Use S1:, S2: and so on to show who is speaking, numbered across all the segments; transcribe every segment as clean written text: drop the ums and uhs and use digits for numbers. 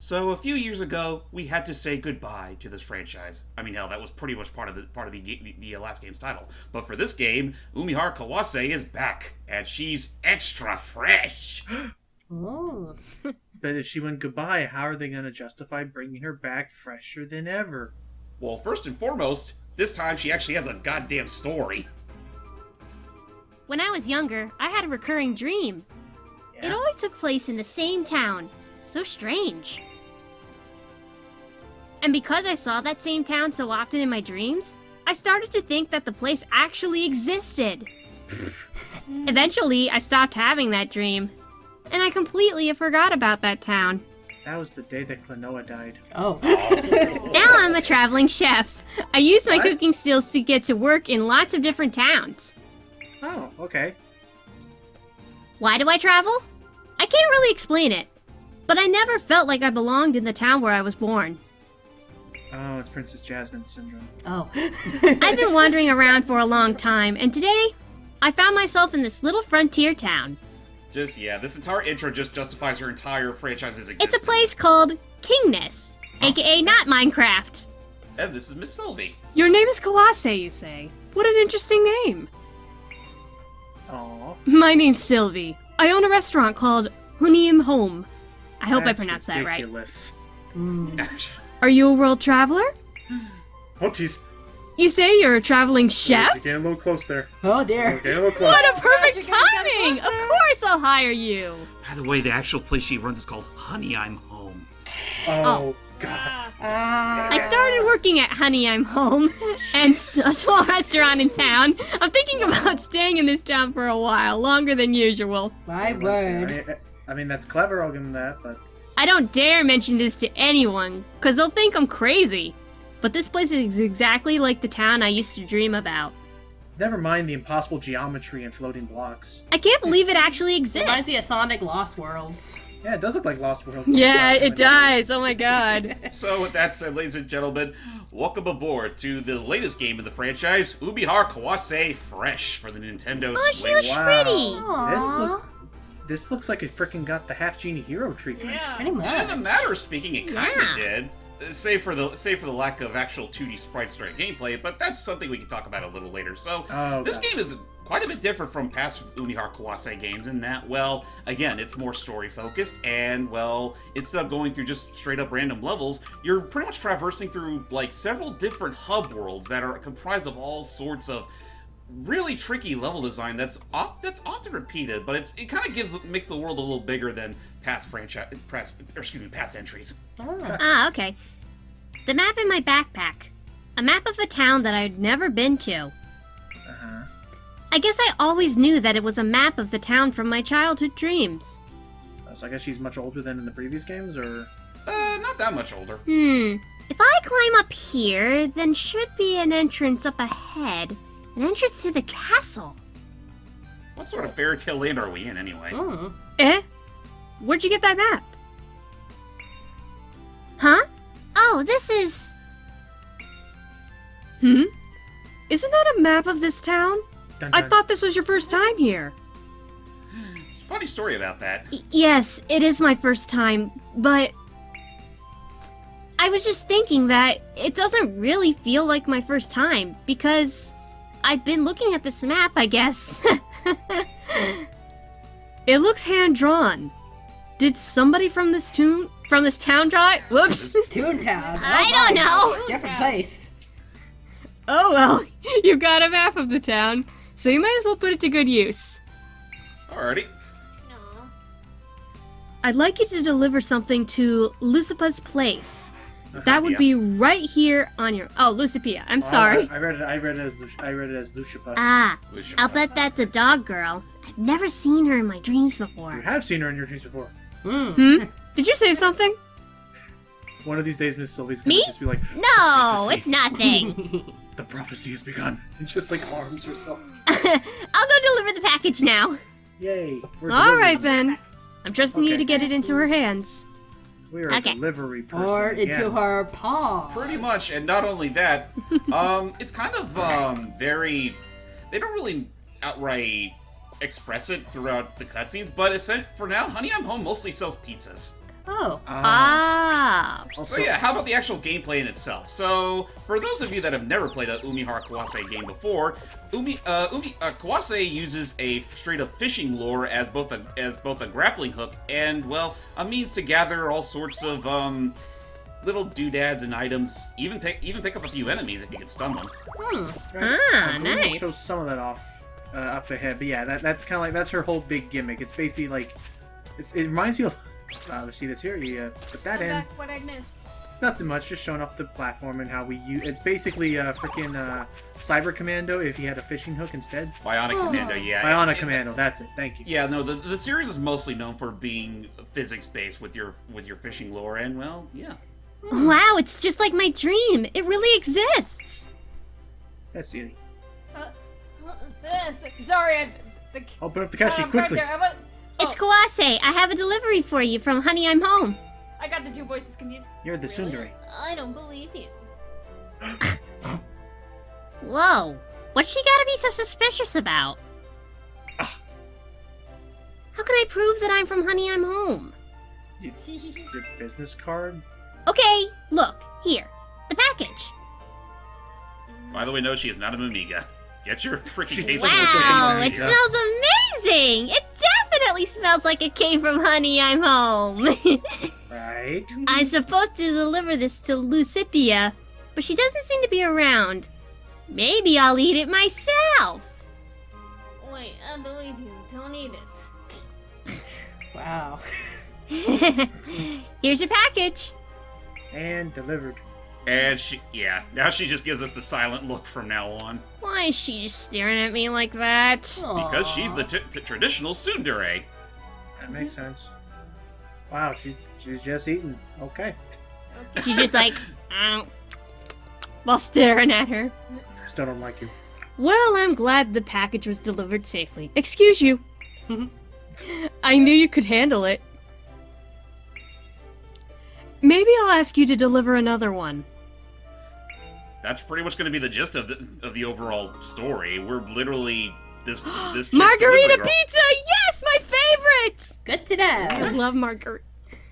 S1: So a few years ago, we had to say goodbye to this franchise. I mean, hell, that was pretty much part of the last game's title. But for this game, Umihara Kawase is back, and she's extra fresh.
S2: Oh.
S3: But if she went goodbye, how are they going to justify bringing her back fresher than ever?
S1: Well, first and foremost, this time she actually has a goddamn story.
S4: When I was younger, I had a recurring dream.
S3: Yeah.
S4: It always took place in the same town. So strange. And because I saw that same town so often in my dreams, I started to think that the place actually existed. Eventually, I stopped having that dream, and I completely forgot about that town.
S3: That was the day that Klonoa died.
S2: Oh.
S4: Now I'm a traveling chef. I use my
S3: What?
S4: cooking skills to get to work in lots of different towns.
S3: Oh, okay.
S4: Why do I travel? I can't really explain it, but I never felt like I belonged in the town where I was born.
S3: Oh, it's Princess Jasmine syndrome.
S2: Oh.
S4: I've been wandering around for a long time, and today, I found myself in this little frontier town.
S1: This entire intro just justifies her entire franchise's existence.
S4: It's a place called Kingness, aka not Minecraft.
S1: And this is Miss Sylvie.
S5: Your name is Kawase, you say? What an interesting name.
S3: Aw.
S5: My name's Sylvie. I own a restaurant called Hunium Home. I hope I
S3: That's
S5: pronounced that right.
S3: ridiculous.
S5: Are you a world traveler?
S3: Oh, jeez.
S5: You say you're a traveling chef?
S3: You're getting a little close there.
S2: Oh dear.
S3: You're getting a little close.
S5: What a perfect
S2: You're gonna get
S5: timing! Of
S2: closer.
S5: course I'll hire you.
S1: By the way, the actual place she runs is called Honey, I'm Home.
S3: Oh, God.
S4: I started working at Honey I'm Home, and a small restaurant in town. I'm thinking about staying in this town for a while, longer than usual.
S2: My word.
S3: I mean, that's clever, I'll give him that, but...
S4: I don't dare mention this to anyone, because they'll think I'm crazy. But this place is exactly like the town I used to dream about.
S3: Never mind the impossible geometry and floating blocks.
S4: I can't believe it actually
S2: Reminds
S4: exists.
S2: me of Sonic Lost Worlds.
S3: Yeah, it does look like Lost Worlds.
S5: Yeah,
S3: Oh my
S5: it
S3: God.
S5: does. Oh my god.
S1: So with that said, ladies and gentlemen, welcome aboard to the latest game in the franchise, Umihara Kawase Fresh for the Nintendo
S4: Oh, she
S1: Switch.
S4: looks pretty.
S3: This looks like it frickin' got the Half Genie Hero treatment.
S2: Pretty much.
S1: In a matter of speaking, it kind of
S4: Yeah.
S1: did. Save for the lack of actual 2D sprites during gameplay, but that's something we can talk about a little later. So,
S3: Oh,
S1: this
S3: God.
S1: game is quite a bit different from past Umihara Kawase games in that, well, again, it's more story-focused, and, well, instead of going through just straight-up random levels, you're pretty much traversing through, like, several different hub worlds that are comprised of all sorts of really tricky level design that's often repeated, but it kind of makes the world a little bigger than past entries.
S4: Ah, okay. The map in my backpack. A map of a town that I'd never been to.
S3: Uh-huh.
S4: I guess I always knew that it was a map of the town from my childhood dreams.
S3: So I guess she's much older than in the previous games, or...
S1: Not that much older.
S4: If I climb up here, then should be an entrance up ahead. An entrance to the castle.
S1: What sort of fairy tale land are we in, anyway?
S2: Hmm.
S5: Eh? Where'd you get that map?
S4: Huh? Oh, this is...
S5: Isn't that a map of this town?
S3: Dun,
S5: I
S3: dun.
S5: thought this was your first time here.
S1: It's a funny story about that.
S4: Yes, it is my first time, but... I was just thinking that it doesn't really feel like my first time, because I've been looking at this map, I guess.
S5: It looks hand-drawn. Did somebody from this town draw it? Whoops.
S2: Toontown.
S4: I don't know.
S2: Different place.
S5: Oh well, you got a map of the town, so you might as well put it to good use.
S1: Alrighty.
S5: I'd like you to deliver something to Lucipa's place. That would
S1: Yeah.
S5: be right here on your... Oh, Lucipia. I'm sorry.
S3: I read it as Lucipa.
S4: Ah, I'll bet that's a dog girl. I've never seen her in my dreams
S3: You
S4: before.
S3: have seen her in your dreams before.
S5: Did you say something?
S3: One of these days, Miss Sylvie's gonna
S4: Me?
S3: just be like,
S4: No, it's nothing.
S3: the prophecy has begun. And just like arms herself.
S4: I'll go deliver the package now.
S3: Yay. We're
S5: All right
S3: delivery-
S5: then. I'm trusting you
S3: Okay.
S5: to get it into her hands.
S3: We're
S4: Okay.
S3: a delivery person.
S2: Or into
S3: again.
S2: her paw.
S1: Pretty much, and not only that, it's kind of very. They don't really outright express it throughout the cutscenes, but for now, Honey I'm Home mostly sells pizzas.
S2: Oh.
S3: Ah.
S1: So yeah, how about the actual gameplay in itself? So, for those of you that have never played a Umihara Kawase game before, Kawase uses a straight-up fishing lure as both a grappling hook and, well, a means to gather all sorts of little doodads and items. Even pick up a few enemies if you can stun them.
S3: Right.
S4: Ah,
S3: I believe it
S4: nice.
S3: shows some of that off up ahead, but yeah, that's kind of like that's her whole big gimmick. It's basically like it reminds you of. See this here? You put that in.
S5: What I missed.
S3: Nothing much, just showing off the platform and how we use. It's basically freaking Cyber Commando if you had a fishing hook instead.
S1: Bionic Commando, yeah.
S3: Bionic Commando, that's it. Thank you.
S1: Yeah, no, the series is mostly known for being physics-based with your fishing lure, and, well, yeah.
S4: Wow, it's just like my dream. It really exists.
S3: That's silly.
S5: Sorry,
S3: Oh, but Takashi, quickly.
S4: It's Kawase. I have a delivery for you from Honey, I'm Home.
S5: I got the two voices confused.
S3: You're the tsundere.
S5: I don't believe you.
S4: Whoa. What's she gotta be so suspicious about? How can I prove that I'm from Honey, I'm Home?
S3: Your business card?
S4: Okay, look. Here. The package.
S1: By the way, no, she is not a Mumiga. Get your freaking case.
S4: Wow, it
S3: Yeah.
S4: smells amazing! It definitely smells like it came from Honey, I'm Home.
S3: Right.
S4: I'm supposed to deliver this to Lucipia, but she doesn't seem to be around. Maybe I'll eat it myself.
S5: Wait, I believe you. Don't eat it.
S2: Wow.
S4: Here's your package.
S3: And delivered.
S1: And now she just gives us the silent look from now on.
S4: Why is she just staring at me like that?
S1: Because she's the traditional tsundere.
S3: That makes sense. Wow, she's just eating. Okay.
S4: She's just like, while staring at her.
S3: Still don't like you.
S5: Well, I'm glad the package was delivered safely. Excuse you. I knew you could handle it. Maybe I'll ask you to deliver another one.
S1: That's pretty much going to be the gist of the overall story. We're literally this chick's
S5: Margarita
S1: delivery girl.
S5: pizza! Yes, my favorite!
S2: Good to
S5: I
S2: know.
S5: love margarita.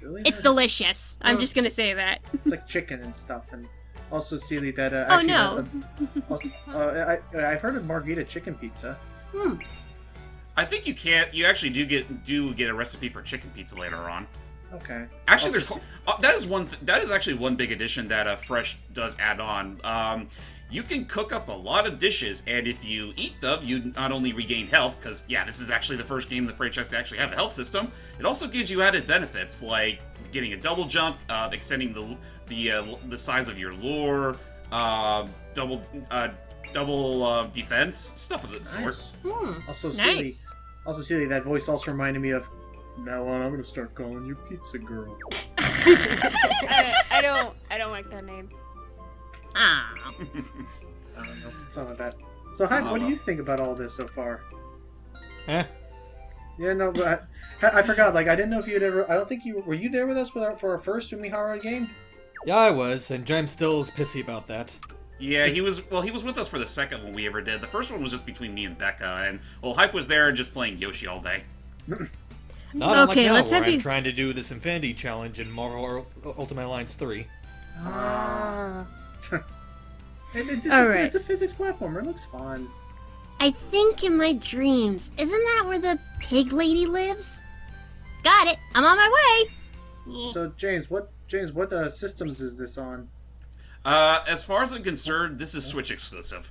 S3: Really?
S4: It's delicious. I'm just gonna say that.
S3: It's like chicken and stuff, and also Sealy that.
S4: Oh,
S3: actually,
S4: no.
S3: Also, I've heard of margarita chicken pizza.
S1: I think you actually do get a recipe for chicken pizza later on.
S3: Okay.
S1: Actually,
S3: Also,
S1: that is actually one big addition that Fresh does add on. You can cook up a lot of dishes, and if you eat them, you not only regain health, because, yeah, this is actually the first game in the franchise to actually have a health system, it also gives you added benefits, like getting a double jump, extending the size of your lure, double defense, stuff of that sort.
S3: nice. Also,
S4: Nice.
S3: Sealy, that voice also reminded me of. From now on, I'm gonna start calling you Pizza Girl.
S5: I don't like that name.
S4: Ah.
S3: I don't know. Something like that. So, Hype, what do you think about all this so far?
S6: Eh.
S3: Yeah, no, but I forgot. Like, I didn't know if you'd ever. I don't think you were you there with us for our first Umihara game.
S6: Yeah, I was, and James still is pissy about that.
S1: Yeah, he was with us for the second one we ever did. The first one was just between me and Becca, and, well, Hype was there just playing Yoshi all day.
S6: Not
S4: Okay,
S6: unlike now,
S4: let's
S6: where
S4: have
S6: I'm
S4: you-
S6: trying to do this Infinity Challenge in Marvel Ultimate Alliance 3.
S4: All right.
S3: It's a physics platformer. It looks fun.
S4: I think in my dreams, isn't that where the pig lady lives? Got it. I'm on my way.
S3: So, James, what systems is this on?
S1: As far as I'm concerned, this is Switch exclusive.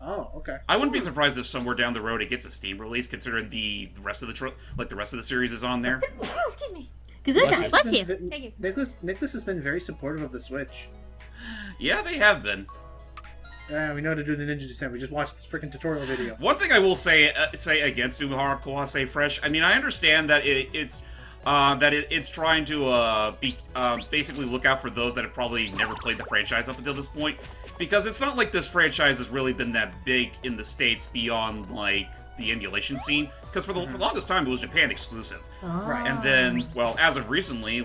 S3: Oh, okay.
S1: I wouldn't be surprised if somewhere down the road it gets a Steam release, considering the rest of the series is on there.
S5: Oh, excuse me.
S2: Gesundheit.
S4: Bless you.
S5: Thank you.
S3: Nicholas has been very supportive of the Switch.
S1: Yeah, they have been.
S3: Yeah, we know how to do the ninja descent. We just watched the freaking tutorial video.
S1: One thing I will say against Umihara Kawase Fresh, I mean, I understand that it's trying to basically look out for those that have probably never played the franchise up until this point, because it's not like this franchise has really been that big in the States beyond, like, the emulation scene, because for the longest time it was Japan exclusive.
S3: Right.
S1: And then, well, as of recently,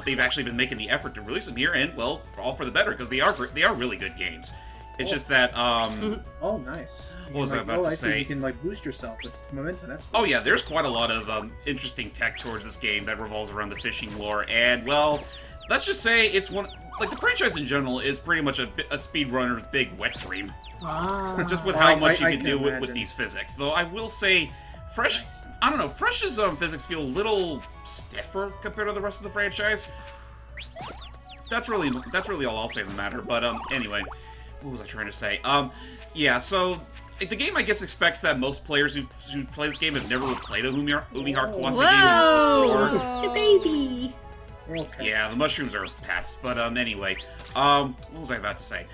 S1: they've actually been making the effort to release them here, and, well, all for the better, because they are really good games. It's just that,
S3: Oh, nice. You
S1: What was
S3: can,
S1: I about to
S3: I see.
S1: say?
S3: You can boost yourself with momentum. That's cool.
S1: oh yeah, there's quite a lot of interesting tech towards this game that revolves around the fishing lore, and, well, let's just say it's one. Like, the franchise in general is pretty much a speedrunner's big wet dream.
S2: Ah.
S1: Just with
S3: Oh,
S1: how much
S3: I
S1: you can
S3: can
S1: do with
S3: imagine.
S1: these physics. Though I will say, Fresh, I don't know, Fresh's physics feel a little stiffer compared to the rest of the franchise. That's really all I'll say in the matter. But anyway, what was I trying to say? Yeah. So the game, I guess, expects that most players who play this game have never played a Umihara Kawase
S4: Whoa!
S1: game before.
S2: The baby.
S3: Okay.
S1: Yeah, the mushrooms are pests. But anyway, what was I about to say?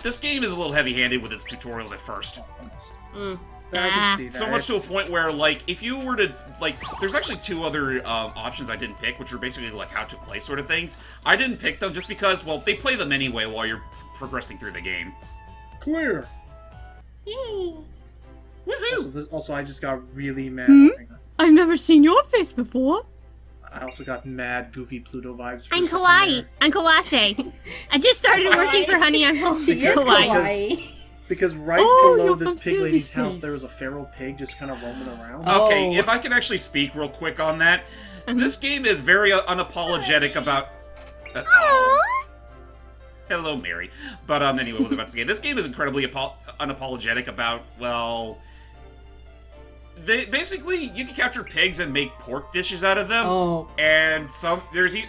S1: This game is a little heavy-handed with its tutorials at first.
S3: I can see that.
S1: So much to a
S3: It's-
S1: point where, like, if you were to, like, there's actually two other options I didn't pick, which are basically, like, how to play sort of things. I didn't pick them just because, well, they play them anyway while you're progressing through the game.
S3: Clear.
S1: Woohoo!
S3: Also, I just got really mad.
S5: Hmm?
S3: Hang on.
S5: I've never seen your face before.
S3: I also got mad, goofy Pluto vibes.
S4: I'm Kawaii. I'm Kawase. I just started working for Honey I'm Home.
S3: Because-
S4: Kawaii.
S2: Kawaii.
S3: Because right
S5: Oh,
S3: below
S5: you're
S3: this
S5: from
S3: pig lady's
S5: Sylvie's
S3: house,
S5: face.
S3: there was a feral pig just kind of roaming around.
S1: Okay,
S2: Oh.
S1: if I can actually speak real quick on that, this game is very unapologetic about... Hello, Mary. But anyway, what was I about to say? This game is incredibly unapologetic about, well... Basically, you can capture pigs and make pork dishes out of them.
S2: Oh.
S1: And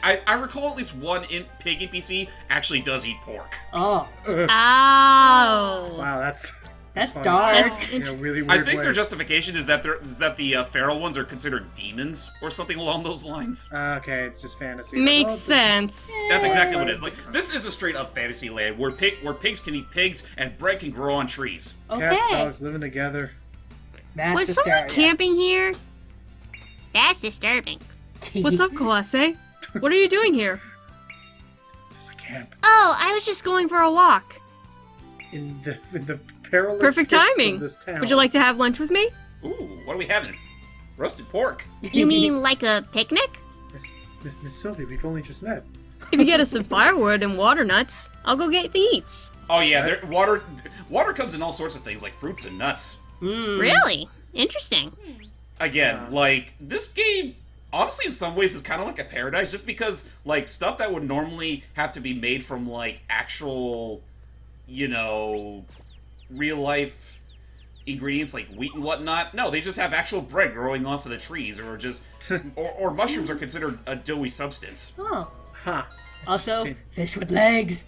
S1: I recall at least one pig NPC actually does eat pork.
S2: Oh.
S4: Oh.
S3: Wow, that's funny.
S2: dark.
S4: That's
S3: In a
S4: interesting.
S3: really weird
S1: I think
S3: way.
S1: their justification is that the feral ones are considered demons or something along those lines.
S3: Okay, it's just fantasy.
S5: Makes
S3: Oh, it's-
S5: sense.
S1: That's exactly what it is. Like, this is a straight up fantasy land where pigs can eat pigs and bread can grow on trees.
S2: Okay.
S3: Cats, dogs living together.
S2: That's
S5: Was
S2: the
S5: someone
S2: story.
S5: camping here?
S4: That's disturbing.
S5: What's up, Kawase? What are you doing here?
S3: There's a camp
S4: Oh, I was just going for a walk.
S3: in the perilous
S5: Perfect
S3: pits
S5: timing.
S3: of this town.
S5: Would you like to have lunch with me?
S1: Ooh, what are we having? Roasted pork.
S4: You mean like a picnic?
S3: Miss Sylvie, we've only just met.
S5: If you get us some firewood and water nuts, I'll go get the eats.
S1: Oh yeah, water comes in all sorts of things like fruits and nuts.
S4: Really? Interesting.
S1: Again, like, this game, honestly, in some ways is kind of like a paradise, just because, like, stuff that would normally have to be made from, like, actual, real-life ingredients like wheat and whatnot, no, they just have actual bread growing off of the trees, or just, or mushrooms are considered a doughy substance.
S2: Oh.
S3: Huh.
S2: Also,
S3: Interesting.
S2: fish with legs.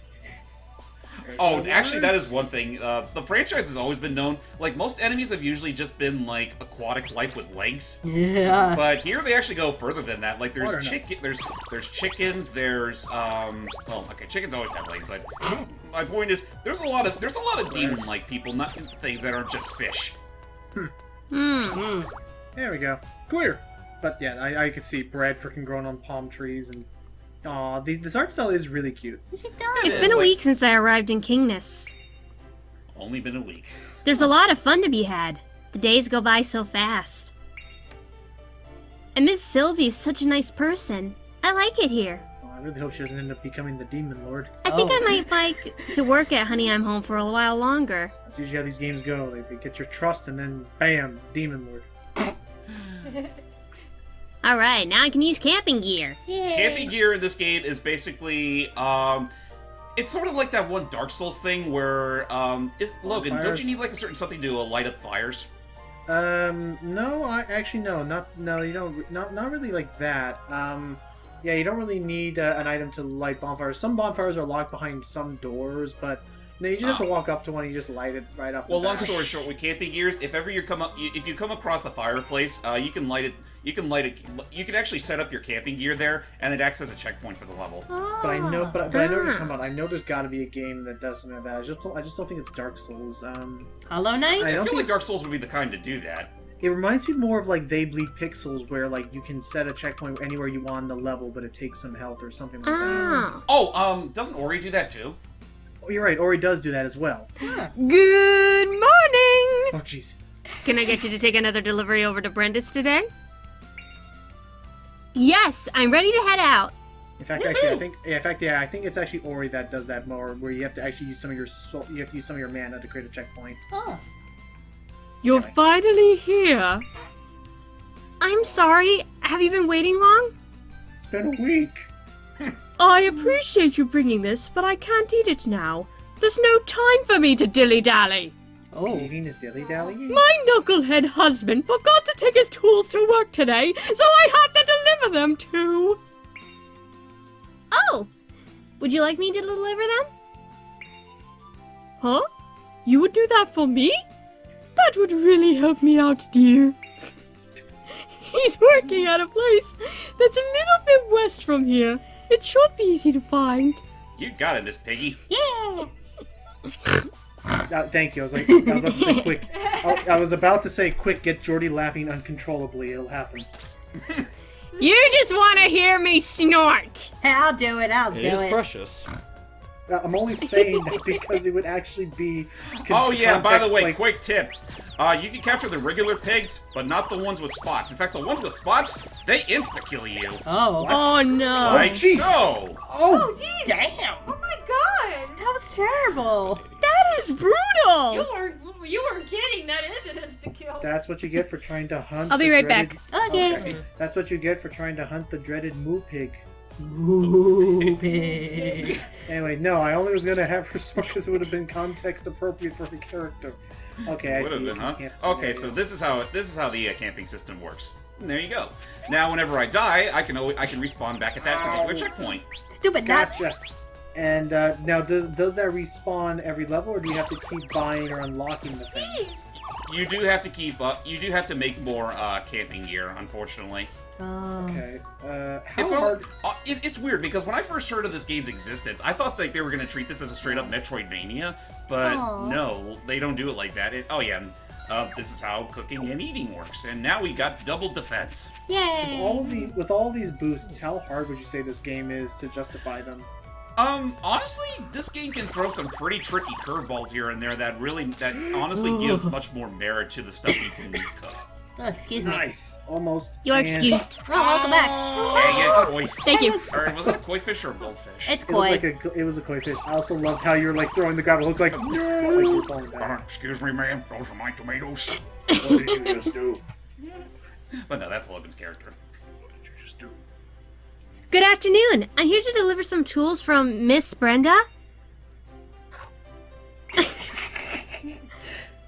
S1: Oh, actually, that is one thing. The franchise has always been known, like, most enemies have usually just been, like, aquatic life with legs.
S2: Yeah.
S1: But here they actually go further than that. Like,
S3: Water
S1: there's there's chickens, well, okay, chickens always have legs, but my point is, there's a lot of demon-like people, not things that aren't just fish.
S3: There we go. Clear. But yeah, I could see bread freaking growing on palm trees and. Aw, this art style is really cute.
S2: It does.
S5: It's
S1: is,
S5: been a
S1: like-
S5: week since I arrived in Kingness.
S1: Only been a week.
S5: There's a lot of fun to be had. The days go by so fast. And Miss Sylvie is such a nice person. I like it here.
S3: Oh, I really hope she doesn't end up becoming the demon lord.
S5: I think
S2: Oh.
S5: I might like to work at Honey I'm Home for a while longer.
S3: That's usually how these games go. They get your trust and then bam, demon lord.
S4: Alright, now I can use camping gear.
S1: Camping gear in this game is basically, it's sort of like that one Dark Souls thing where, Logan, don't
S3: Fires.
S1: you need, like, a certain something to light up fires?
S3: No, no, you don't, not really like that. Yeah, you don't really need an item to light bonfires. Some bonfires are locked behind some doors, but no, you just have to walk up to one and you just light it right off the
S1: Well, long
S3: bat.
S1: story short, with camping gears, if you come across a fireplace, you can light it. You can actually set up your camping gear there, and it acts as a checkpoint for the level.
S3: But I know, but I know what you're talking about. I know there's got to be a game that does something like that. I just don't think it's Dark Souls.
S2: Hollow Knight?
S3: I
S1: I
S3: don't
S1: feel
S3: think
S1: like Dark Souls would be the kind to do that.
S3: it reminds me more of like They Bleed Pixels, where like you can set a checkpoint anywhere you want on the level, but it takes some health or something like that.
S4: Oh.
S1: Oh, doesn't Ori do that too?
S3: Oh, you're right. Ori does do that as well.
S5: Good morning!
S3: Oh, jeez.
S5: Can I get you to take another delivery over to Brenda's today? Yes, I'm ready to head out.
S3: In fact, actually, I think it's actually Ori that does that more, where you have to actually use some of your you have to use some of your mana to create a checkpoint.
S2: Oh.
S5: You're
S3: Anyway.
S5: finally here. I'm sorry, have you been waiting long?
S3: It's been a week.
S5: I appreciate you bringing this, but I can't eat it now. There's no time for me to dilly-dally.
S2: Oh.
S3: Eating his dilly-dally?
S5: My knucklehead husband forgot to take his tools to work today, so I had to deliver them too. Oh, would you like me to deliver them? Huh? You would do that for me? That would really help me out, dear. He's working at a place that's a little bit west from here. It should be easy to find.
S1: You got it, Miss Piggy.
S2: Yeah.
S3: Thank you. I was about to say quick. I was about to say quick. Get Jordy laughing uncontrollably. It'll happen.
S5: You just want to hear me snort.
S2: Hey, I'll do it. I'll
S6: It
S2: do
S6: is
S2: it.
S6: precious.
S3: I'm only saying that because it would actually be.
S1: Oh yeah, by the
S3: context,
S1: way,
S3: like-
S1: quick tip. You can capture the regular pigs, but not the ones with spots. In fact, the ones with spots, they insta-kill you.
S2: Oh.
S5: Oh no.
S1: Like
S3: jeez.
S1: so.
S3: Oh,
S2: Gee, damn. Oh my god. That was terrible.
S5: That is brutal.
S4: You weren't kidding. That is an insta-kill.
S3: that's what you get for trying to hunt.
S5: I'll be
S3: the
S5: right
S3: dreaded-
S5: back.
S2: Okay.
S3: That's what you get for trying to hunt the dreaded moo pig.
S2: Ooh, pig.
S3: Anyway, no, I only was gonna have her snort because it would have been context appropriate for her character. Okay, I
S1: Would
S3: see.
S1: have been, huh?
S3: Can't see
S1: Okay,
S3: that,
S1: so
S3: yes.
S1: this is how the camping system works. And there you go. Now, whenever I die, I can respawn back at that particular checkpoint.
S2: Stupid nuts.
S3: Gotcha. And now, does that respawn every level, or do you have to keep buying or unlocking the things?
S1: You do have to keep up. You do have to make more camping gear, unfortunately.
S3: Okay. How
S1: It's all,
S3: hard?
S1: it's weird because when I first heard of this game's existence, I thought that they were going to treat this as a straight up Metroidvania, but
S2: Aw.
S1: no, they don't do it like that. This is how cooking and eating works, and now we got double defense.
S2: Yay.
S3: With all these boosts, how hard would you say this game is to justify them?
S1: Honestly, this game can throw some pretty tricky curveballs here and there that honestly gives much more merit to the stuff you can cook.
S2: Oh, excuse me.
S3: Nice, almost.
S5: You're
S3: and-
S5: excused.
S2: Oh, welcome back.
S1: Dang it, koi.
S5: Thank you.
S1: Or was it a koi fish or a goldfish?
S2: It's
S3: It, looked
S2: koi.
S3: like it was a koi fish. I also loved how you're like throwing the grab. It looked like no. Like you're falling back.
S1: Excuse me, ma'am. Those are my tomatoes.
S3: What did you just do?
S1: But no, that's Logan's character.
S3: What did you just do?
S5: Good afternoon. I'm here to deliver some tools from Miss Brenda.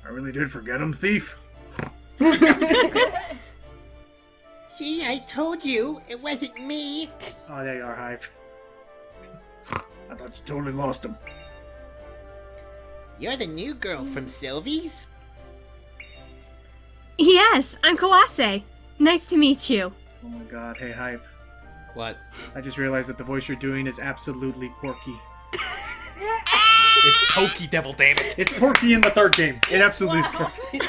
S3: I really did forget him, thief.
S7: See, I told you, it wasn't me.
S3: Oh, there you are, Hive. I thought you totally lost him.
S7: You're the new girl from Sylvie's?
S5: Yes, I'm Kawase. Nice to meet you.
S3: Oh my god, hey, Hype.
S6: What?
S3: I just realized that the voice you're doing is absolutely Porky.
S6: It's Pokey Devil, damn it.
S3: It's Porky in the third game. It absolutely is Porky.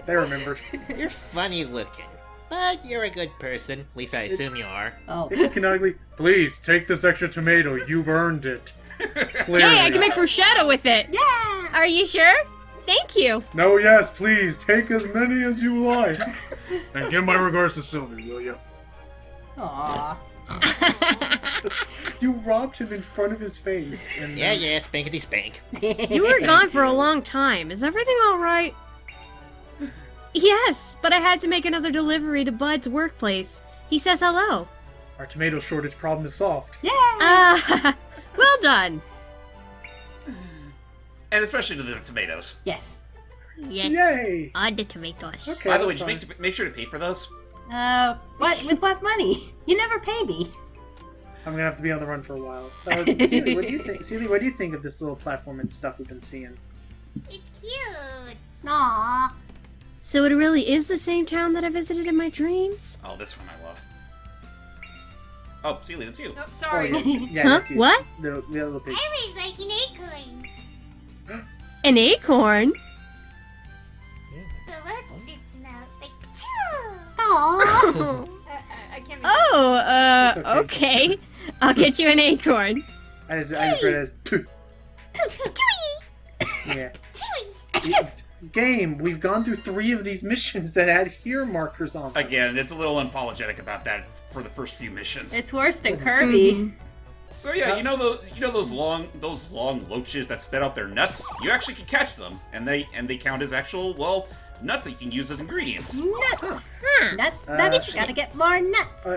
S3: They remembered.
S7: You're funny looking, but you're a good person. At least I assume you are.
S2: Oh.
S3: Canonically, please take this extra tomato. You've earned it. Clearly.
S5: Hey, I can make bruschetta with it.
S2: Yeah.
S5: Are you sure? Thank you.
S3: No, yes, please. Take as many as you like. And give my regards to Sylvie, will you?
S2: Aw.
S3: You robbed him in front of his face. And
S7: Yeah, yeah, spankety spank.
S5: You were gone for a long time. Is everything all right? Yes, but I had to make another delivery to Bud's workplace. He says hello.
S3: Our tomato shortage problem is solved.
S2: Yeah.
S5: Well done.
S1: And especially to the tomatoes.
S2: Yes.
S5: Yes.
S3: Yay!
S5: Add the tomatoes.
S3: Okay,
S1: By the way,
S3: that's
S1: did you make sure to pay for those?
S2: What? With what money? You never pay me.
S3: I'm gonna have to be on the run for a while. Celie, what do you think? Celie, what do you think of this little platform and stuff we've been seeing?
S4: It's cute.
S2: Aw.
S5: So it really is the same town that I visited in my dreams?
S1: Oh, this one I love. Oh, Celie, that's you.
S4: Oh,
S3: Oh,
S4: sorry.
S3: yeah,
S5: Huh?
S3: that's you.
S5: What?
S3: The little pig.
S4: I was like an acorn.
S5: An acorn?
S4: So let's spit them out like two.
S2: Aw.
S4: I can't
S5: Oh,
S3: It's
S5: okay. I'll get you an acorn.
S3: I just read it as yeah. Game. We've gone through 3 of these missions that had here markers on them.
S1: Again, it's a little unapologetic about that for the first few missions.
S2: It's worse than Kirby.
S1: So yeah, you know those long loaches that spit out their nuts? You actually can catch them, and they count as actual nuts that you can use as ingredients.
S2: Nuts. Nuts. Nuts. Gotta get more nuts.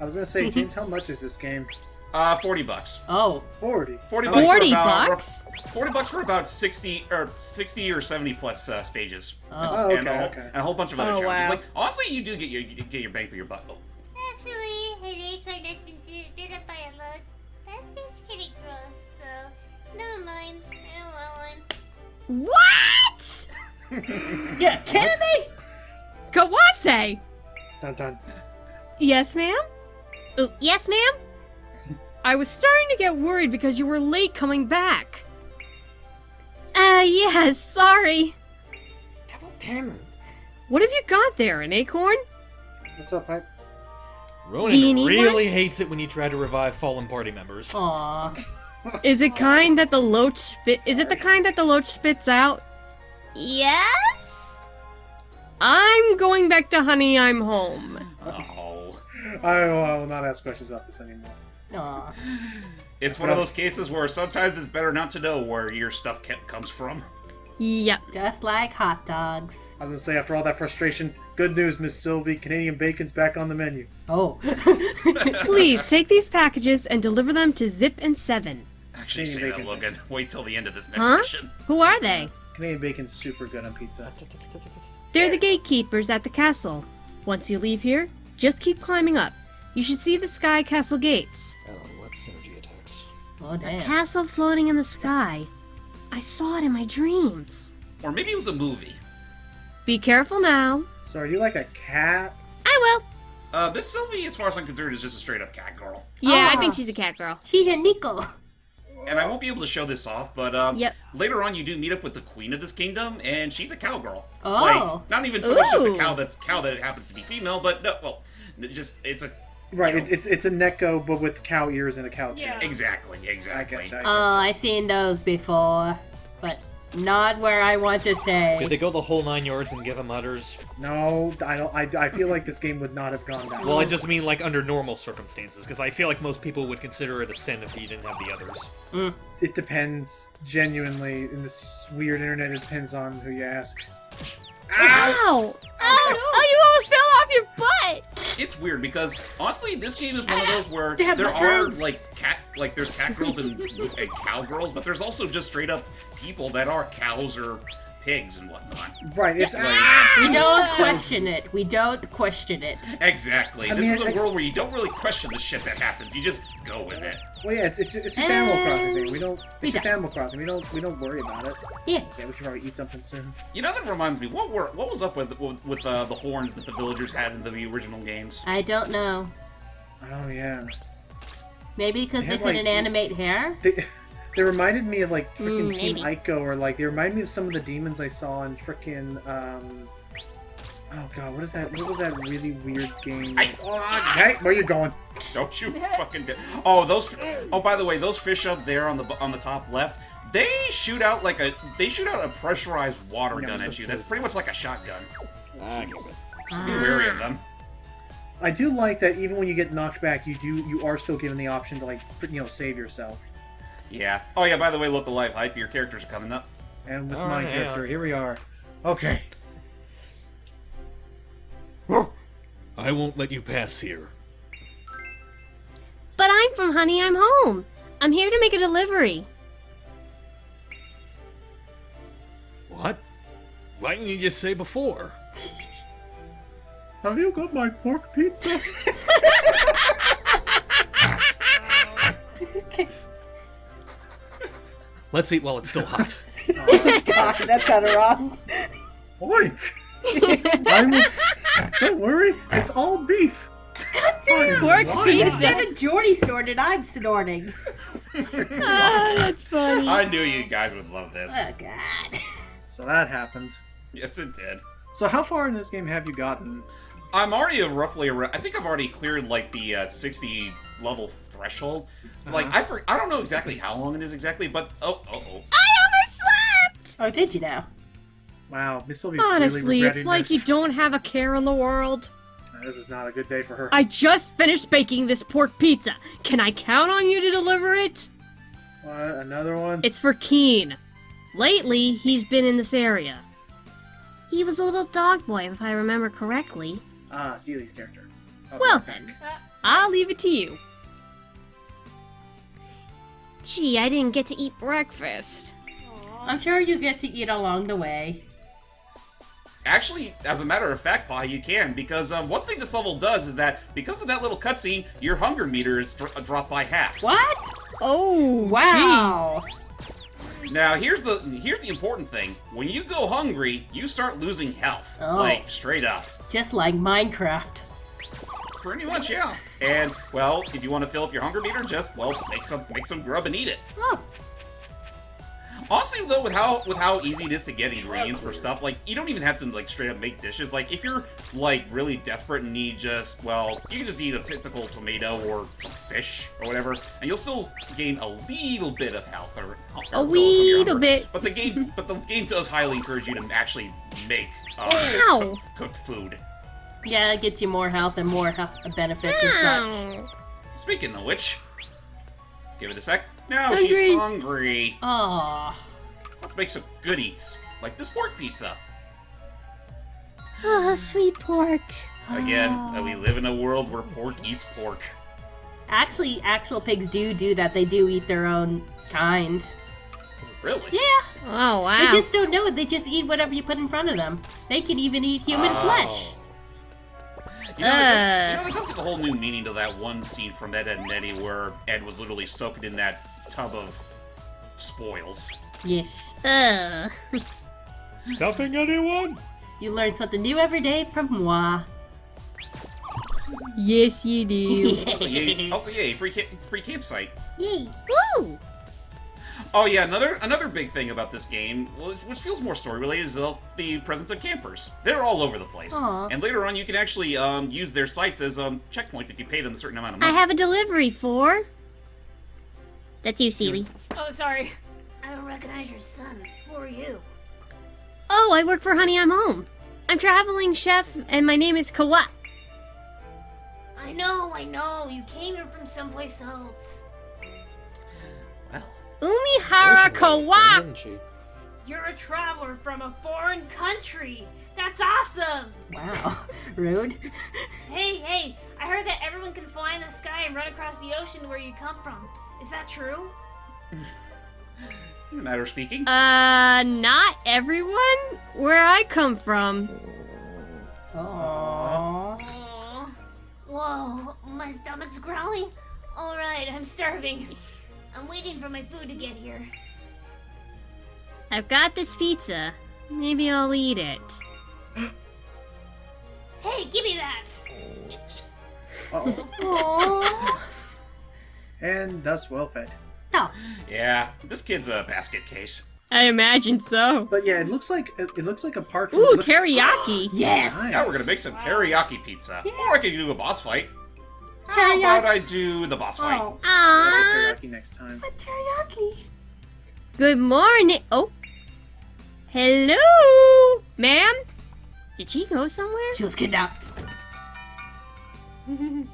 S3: I was gonna say, James, how much is this game?
S1: $40.
S2: Oh.
S3: 40.
S1: 40 bucks.
S4: 40
S1: for about,
S4: bucks?
S1: 40 bucks for about 60 or 70 plus stages.
S3: Oh,
S1: and,
S3: okay.
S1: and a whole bunch of other
S7: Oh,
S1: challenges.
S7: wow.
S1: Like, honestly, you do get your bang for your buck. Oh.
S8: Actually, an acorn that's been seared up by a louse. That seems pretty gross, so never mind. I don't want one.
S4: What?
S2: Yeah, kidding me?
S4: Kawase!
S3: Dun dun.
S4: Yes, ma'am? Oh, yes, ma'am? I was starting to get worried because you were late coming back. Yes, sorry.
S7: Double 10.
S4: What have you got there, an acorn?
S3: What's up, Pipe?
S6: Ronan
S4: Do you need
S6: really hates it when you try to revive fallen party members.
S2: Aw.
S4: Is it kind that the loach spit? Is it the kind that the loach spits out? Yes. I'm going back to Honey. I'm home.
S1: Oh.
S3: I will not ask questions about this anymore.
S2: Aw.
S1: It's one of those cases where sometimes it's better not to know where your stuff comes from.
S4: Yep.
S2: Just like hot dogs.
S3: I was gonna say, after all that frustration, good news, Miss Sylvie. Canadian bacon's back on the menu.
S2: Oh.
S4: Please take these packages and deliver them to Zip and Seven.
S1: Actually, say that, Logan. Wait till the end of this next
S4: Huh?
S1: mission.
S4: Who are they?
S3: Canadian bacon's super good on pizza.
S4: They're the gatekeepers at the castle. Once you leave here, just keep climbing up. You should see the Sky Castle gates.
S6: Oh, what synergy attacks?
S2: Oh,
S4: A
S2: damn.
S4: castle floating in the sky. I saw it in my dreams.
S1: Or maybe it was a movie.
S4: Be careful now.
S3: So, are you like a cat?
S4: I will.
S1: Miss Sylvie, as far as I'm concerned, is just a straight up cat girl.
S4: Yeah, I
S2: Ah.
S4: think she's a cat girl.
S2: She's a Nico.
S1: And I won't be able to show this off, but
S4: Yep.
S1: later on you do meet up with the queen of this kingdom, and she's a cowgirl.
S2: Oh.
S1: Like, not even so much just a
S4: Ooh.
S1: cow that happens to be female, but no, well, it's a
S3: Right,
S1: you know,
S3: it's a Neko, but with cow ears and a cow tail.
S1: exactly.
S3: I get you.
S2: Oh, I've seen those before. But not where I want to
S6: Did
S2: say.
S6: they go the whole 9 yards and give him udders?
S3: No, I don't. I feel like this game would not have gone that
S6: Well,
S3: way.
S6: I just mean like under normal circumstances, because I feel like most people would consider it a sin if he didn't have the others.
S3: It depends, genuinely. In this weird internet, it depends on who you ask.
S4: Ow! Oh, you almost fell off your butt!
S1: It's weird because honestly, this game is one of those where
S2: Damn
S1: there are
S2: mushrooms.
S1: there's cat girls and cowgirls, but there's also just straight up people that are cows or pigs and whatnot.
S3: Right, it's
S2: We don't question it. We don't question it.
S1: Exactly.
S3: I
S1: This
S3: mean,
S1: is a world where you don't really question the shit that happens. You just go with it.
S3: well, yeah, it's just Animal Crossing thing. We don't.
S2: We
S3: It's just
S2: don't.
S3: Animal Crossing. We don't worry about it.
S2: Yeah.
S3: So, yeah, we should probably eat something soon.
S1: You know, that reminds me. What was up with the horns that the villagers had in the original games?
S2: I don't know.
S3: Oh yeah,
S2: Maybe because
S3: They
S2: they
S3: had,
S2: couldn't
S3: like-
S2: animate hair?
S3: they reminded me of like freaking Team
S4: maybe.
S3: Ico, or like they remind me of some of the demons I saw in freaking Oh god, what is that? What was that really weird game? Hey, where you going?
S1: Don't you fucking get? Oh, those. Oh, by the way, those fish up there on the top left. They shoot out a pressurized water gun at you. That's pretty much like a shotgun. Be wary of them.
S3: I do like that even when you get knocked back, you are still given the option to like save yourself.
S1: Yeah. Oh yeah. By the way, local life hype. Your characters are coming up.
S3: And with
S6: All
S3: my
S6: right,
S3: character,
S6: yeah.
S3: here we are. Okay.
S6: I won't let you pass here.
S4: But I'm from Honey, I'm home. I'm here to make a delivery.
S6: What? Why didn't you just say before?
S3: Have you got my pork pizza?
S6: Let's eat while it's still hot.
S2: God, that sounded wrong.
S3: Oink! Don't worry, it's all beef.
S4: Pork pizza.
S2: Instead of Jordy snorted, I'm snorting.
S4: Ah, that's funny.
S1: I knew you guys would love this.
S2: Oh, God.
S3: So that happened.
S1: Yes, it did.
S3: So how far in this game have you gotten?
S1: I'm already roughly around. I think I've already cleared like the 60 level threshold. Like I don't know exactly how long it is exactly, but oh.
S4: I overslept!
S2: Oh, did you now?
S3: Wow, Miss Sylvia's
S4: Honestly,
S3: really
S4: it's
S3: regretting
S4: like
S3: this.
S4: you don't have a care in the world.
S3: This is not a good day for her.
S4: I just finished baking this pork pizza. Can I count on you to deliver it?
S3: What, another one?
S4: It's for Keen. Lately, he's been in this area. He was a little dog boy, if I remember correctly.
S3: Ah, Seely's character.
S4: Well then, I'll leave it to you. Gee, I didn't get to eat breakfast.
S2: I'm sure you get to eat along the way.
S1: Actually, as a matter of fact, Pa, you can, because one thing this level does is that, because of that little cutscene, your hunger meter is dropped by half.
S2: What?
S5: Oh,
S2: Wow.
S1: Now, here's the important thing. When you go hungry, you start losing health.
S2: Oh.
S1: Like, straight up.
S2: Just like Minecraft.
S1: Pretty much, yeah. And, well, if you want to fill up your hunger meter, just, well, make some grub and eat it.
S2: Oh.
S1: Honestly, though, with how easy it is to get ingredients for stuff, like, you don't even have to, like, straight up make dishes. Like, if you're, like, really desperate and need just, well, you can just eat a typical tomato or fish or whatever, and you'll still gain a little bit of health or
S5: A little bit.
S1: But the game does highly encourage you to actually make
S4: Ow.
S1: cooked food.
S2: Yeah, it gets you more health and more benefits and such.
S4: Ow.
S1: Speaking of which, give it a sec. Now
S5: Hungry.
S1: she's hungry.
S2: Aww.
S1: Let's make some good eats, like this pork pizza.
S5: Ah, sweet pork.
S1: Again, we live in a world where pork eats pork.
S2: Actually, actual pigs do that. They do eat their own kind.
S1: Really?
S2: Yeah.
S4: Oh,
S2: They
S4: wow.
S2: just don't know it. They just eat whatever you put in front of them. They can even eat human
S1: Oh.
S2: flesh.
S1: You know, that does give a whole new meaning to that one scene from Ed, Edd and Eddy where Ed was literally soaking in that tub of spoils.
S2: Yes.
S6: Stuffing anyone?
S2: You learn something new every day from moi.
S5: Yes, you do.
S1: Also, yay, free campsite.
S2: Yay.
S4: Woo!
S1: Oh yeah, another big thing about this game, which feels more story related, is the presence of campers. They're all over the place,
S2: Aw.
S1: and later on you can actually use their sites as checkpoints if you pay them a certain amount of
S4: I
S1: money.
S4: have a delivery for... That's you, Seely.
S8: Oh, sorry. I don't recognize your son. Who are you?
S4: Oh, I work for Honey, I'm Home. I'm traveling chef, and my name is Kawa.
S8: I know. You came here from someplace else.
S1: Well,
S4: Umihara Kawase.
S6: Didn't she?
S8: You're a traveler from a foreign country. That's awesome.
S2: Wow. Rude.
S8: Hey, I heard that everyone can fly in the sky and run across the ocean where you come from. Is that true?
S1: in a matter of speaking.
S4: Not everyone? Where I come from.
S2: Aww.
S8: Aw. Whoa, my stomach's growling. Alright, I'm starving. I'm waiting for my food to get here.
S4: I've got this pizza. Maybe I'll eat it.
S8: Hey, give me that!
S2: Aww.
S3: And thus well fed.
S2: Oh.
S1: Yeah, this kid's a basket case.
S5: I imagine so.
S3: But yeah, it looks like apart from
S5: Ooh,
S3: it looks-
S5: teriyaki.
S2: Yes.
S3: Nice.
S1: Now we're gonna make some teriyaki pizza. Or I could do a boss fight. How
S2: Teriyaki.
S1: about I do the boss fight?
S2: Oh.
S3: I'll make
S4: Aww.
S3: teriyaki next time.
S2: But teriyaki.
S4: Good morning. Oh. Hello. Ma'am? Did she go somewhere?
S2: She was kidnapped.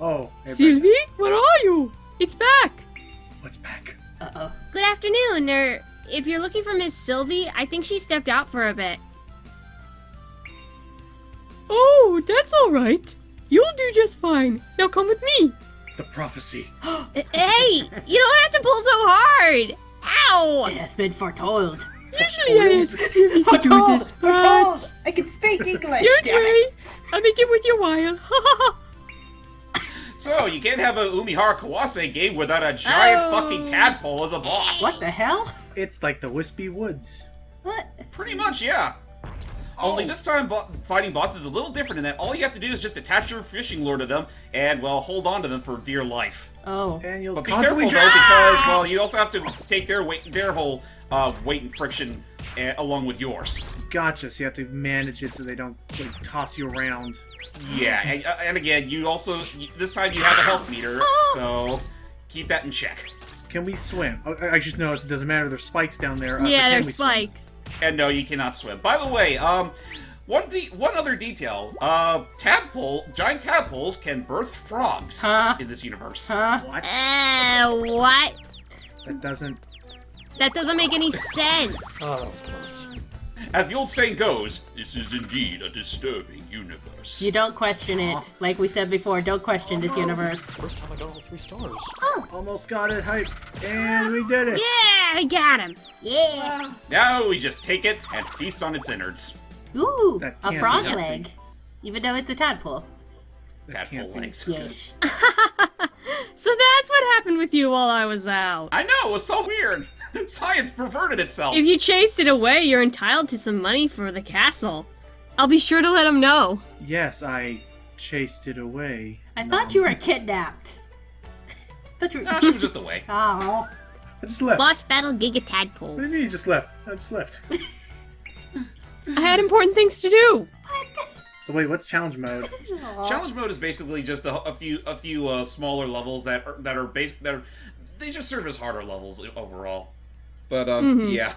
S3: Oh, hey,
S5: Sylvie, where are you? It's back.
S3: what's back?
S2: Uh-oh.
S4: Good afternoon, or if you're looking for Miss Sylvie, I think she stepped out for a bit.
S5: Oh, that's all right. You'll do just fine. Now come with me.
S3: The prophecy.
S4: Hey, you don't have to pull so hard. Ow!
S2: It has been foretold.
S5: Usually I ask Sylvie to do this, but
S2: I can speak English.
S5: don't
S2: damn
S5: worry.
S2: it.
S5: I'll make it with you a while.
S1: So, you can't have a Umihara Kawase game without a giant
S4: Oh.
S1: fucking tadpole as a boss.
S2: What the hell?
S3: It's like the Wispy Woods.
S2: What?
S1: Pretty much, yeah. Only this time, fighting bosses is a little different in that all you have to do is just attach your fishing lure to them and, well, hold on to them for dear life.
S2: Oh.
S3: And you'll
S1: But be careful,
S3: constantly
S1: though,
S3: drown.
S1: because, well, you also have to take their whole weight and friction along with yours.
S3: Gotcha. So you have to manage it so they don't like, toss you around.
S1: Yeah, and again, this time you have a health meter, so keep that in check.
S3: Can we swim? Oh, I just noticed it doesn't matter. There's spikes down there. but
S4: Yeah,
S3: can
S4: there's
S3: we swim?
S4: spikes.
S1: And no, you cannot swim. By the way, one other detail: giant tadpoles can birth frogs
S2: Huh?
S1: in this universe.
S2: Huh?
S3: What?
S4: What?
S3: That doesn't.
S4: That doesn't make any sense.
S6: Oh, that was close.
S1: As the old saying goes, this is indeed a disturbing universe.
S2: You don't question it. Like we said before, don't question this universe.
S6: First time I got all 3 stars.
S3: Almost got it, hype. And we did it.
S4: Yeah, I got him.
S2: Yeah.
S1: Now we just take it and feast on its innards.
S2: Ooh,
S3: That
S2: a
S3: can't
S2: frog
S3: be healthy.
S2: leg. Even though it's a tadpole.
S1: Tadpole legs.
S2: Yes.
S5: So that's what happened with you while I was out.
S1: I know, it was so weird. Science perverted itself.
S5: If you chased it away, you're entitled to some money for the castle. I'll be sure to let him know.
S3: Yes, I chased it away.
S2: I thought you were kidnapped. thought you were...
S1: She was just away.
S2: Oh.
S3: I just left.
S4: Boss battle Giga
S3: What
S4: Tadpole.
S3: do you mean you just left? I just left.
S5: I had important things to do.
S3: So wait, what's challenge mode?
S1: Challenge mode is basically just a few smaller levels that are they just serve as harder levels overall. But yeah.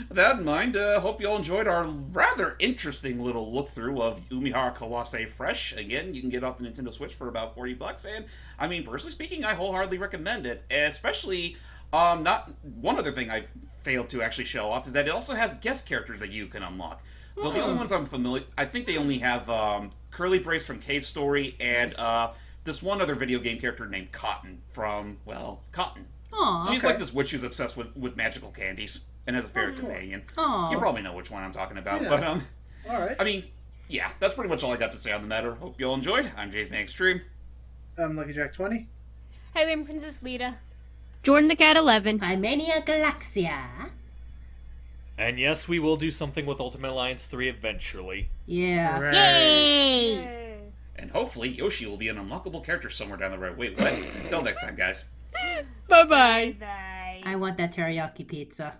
S1: With that in mind, hope you all enjoyed our rather interesting little look through of Umihara Kawase Fresh. Again, you can get it off the Nintendo Switch for about $40, and I mean, personally speaking, I wholeheartedly recommend it. Especially, not one other thing I failed to actually show off is that it also has guest characters that you can unlock. Though the only ones I'm familiar, I think they only have Curly Brace from Cave Story and this one other video game character named Cotton from, well, Cotton.
S2: Aw.
S1: She's like this witch who's obsessed with magical candies and has a fairy companion.
S2: Aw.
S1: You probably know which one I'm talking about,
S3: Yeah.
S1: but
S3: Alright.
S1: I mean, yeah, that's pretty much all I got to say on the matter. Hope you all enjoyed. I'm James Man Extreme.
S3: I'm Lucky Jack 20.
S9: Hi, I'm Princess Lita.
S5: Jordan the Cat 11.
S2: Mania Galaxia.
S6: And yes, we will do something with Ultimate Alliance 3 eventually.
S2: Yeah.
S3: Hooray.
S4: Yay!
S1: And hopefully Yoshi will be an unlockable character somewhere down the road. Wait, what? Until next time, guys.
S5: Bye-bye.
S9: Bye.
S2: I want that teriyaki pizza.